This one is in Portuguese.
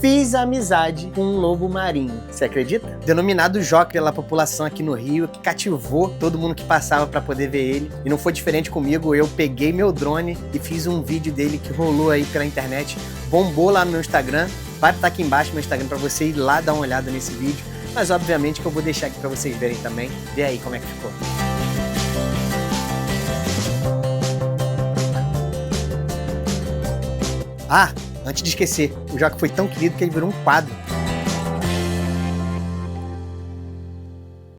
Fiz amizade com um lobo marinho, você acredita? Denominado Joca pela população aqui no Rio, que cativou todo mundo que passava para poder ver ele. E não foi diferente comigo, eu peguei meu drone e fiz um vídeo dele que rolou aí pela internet, bombou lá no meu Instagram. Vai estar aqui embaixo no meu Instagram para você ir lá dar uma olhada nesse vídeo. Mas obviamente que eu vou deixar aqui para vocês verem também. Vê aí como é que ficou. Ah, antes de esquecer, o Joca foi tão querido que ele virou um quadro